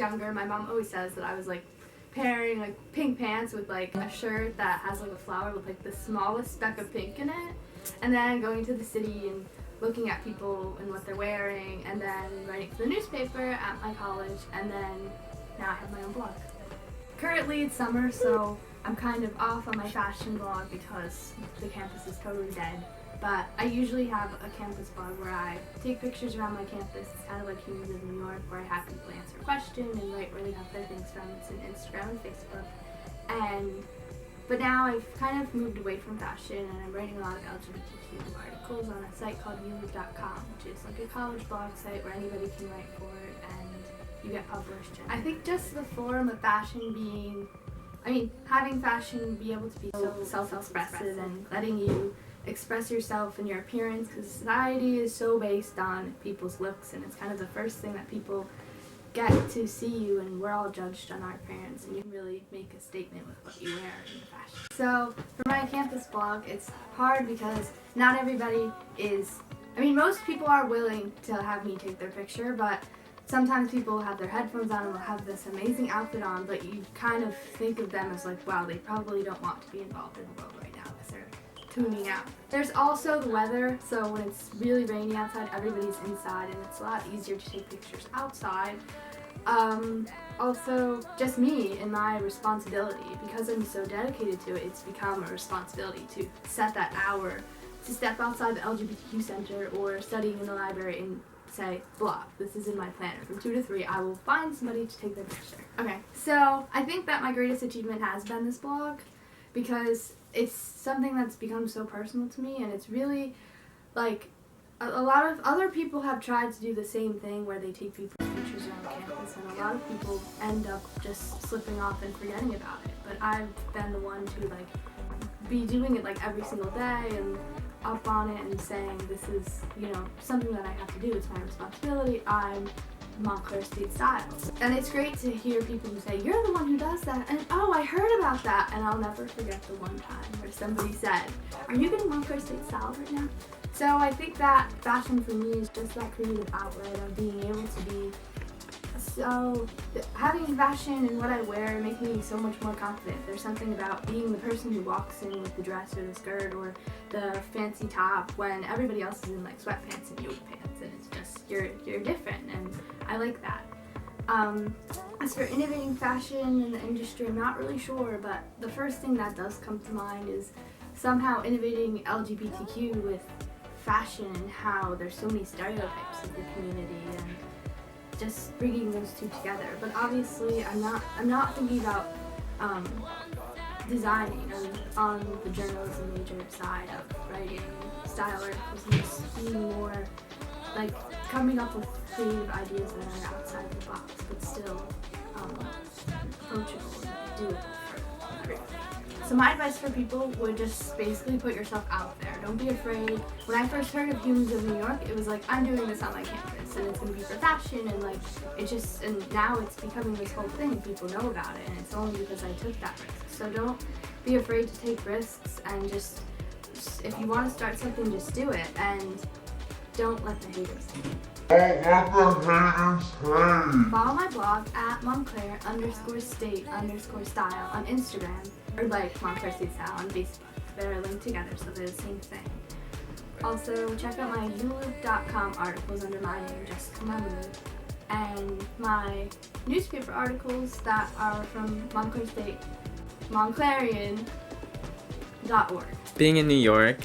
younger, my mom always says that I was like pairing like pink pants with like a shirt that has like a flower with like the smallest speck of pink in it, and then going to the city and looking at people and what they're wearing, and then writing for the newspaper at my college, and then now I have my own blog. Currently it's summer, so I'm kind of off on my fashion blog because the campus is totally dead. But I usually have a campus blog where I take pictures around my campus. It's kind of like Humans of New York, where I have people answer questions and write where they have their things from. It's on Instagram and Facebook. But now I've kind of moved away from fashion, and I'm writing a lot of LGBTQ articles on a site called innovate.com, which is like a college blog site where anybody can write for it and you get published. I think just the form of fashion having fashion be able to be so self-expressive and letting you express yourself and your appearance, because society is so based on people's looks, and it's kind of the first thing that people get to see you, and we're all judged on our appearance, and you can really make a statement with what you wear in the fashion. So for my campus blog, it's hard because not everybody is, most people are willing to have me take their picture, but sometimes people have their headphones on and will have this amazing outfit on, but you kind of think of them as like, wow, they probably don't want to be involved in the world right now because they're tuning out. There's also the weather, so when it's really rainy outside, everybody's inside, and it's a lot easier to take pictures outside. Also, just me and my responsibility, because I'm so dedicated to it, it's become a responsibility to set that hour to step outside the LGBTQ center or studying in the library and say, blog, this is in my planner. From 2 to 3, I will find somebody to take their picture. Okay, so I think that my greatest achievement has been this blog, because it's something that's become so personal to me, and it's really like a lot of other people have tried to do the same thing where they take people's pictures around campus, and a lot of people end up just slipping off and forgetting about it. But I've been the one to like be doing it like every single day and up on it and saying this is, something that I have to do. It's my responsibility. I'm Montclair State Style. And it's great to hear people who say, you're the one who does that, and oh, I heard about that. And I'll never forget the one time where somebody said, are you getting Montclair State Style right now? So I think that fashion for me is just that creative outlet of being able to be having fashion and what I wear make me so much more confident. There's something about being the person who walks in with the dress or the skirt or the fancy top when everybody else is in like sweatpants and yoga pants, and it's just, you're different, and I like that. As for innovating fashion in the industry, I'm not really sure, but the first thing that does come to mind is somehow innovating LGBTQ with fashion and how there's so many stereotypes of the community, and just bringing those two together. But obviously I'm not thinking about designing on the journalism major side of writing style articles, and just being more like coming up with creative ideas that are outside the box but still approachable and doable for everybody. So my advice for people would just basically put yourself out there. Don't be afraid. When I first heard of Humans of New York, it was like, I'm doing this on my campus, and it's going to be for fashion, and like, and now it's becoming this whole thing. People know about it, and it's only because I took that risk. So don't be afraid to take risks, and just if you want to start something, just do it, and don't let the haters hate. Follow my blog at Montclair_State_Style on Instagram, or like Montclair State Style on Facebook. They're linked together, so they're the same thing. Also, check out my uloop.com articles under my name, Jessica Mahmoud, and my newspaper articles that are from Montclair State, Montclarian.org. Being in New York.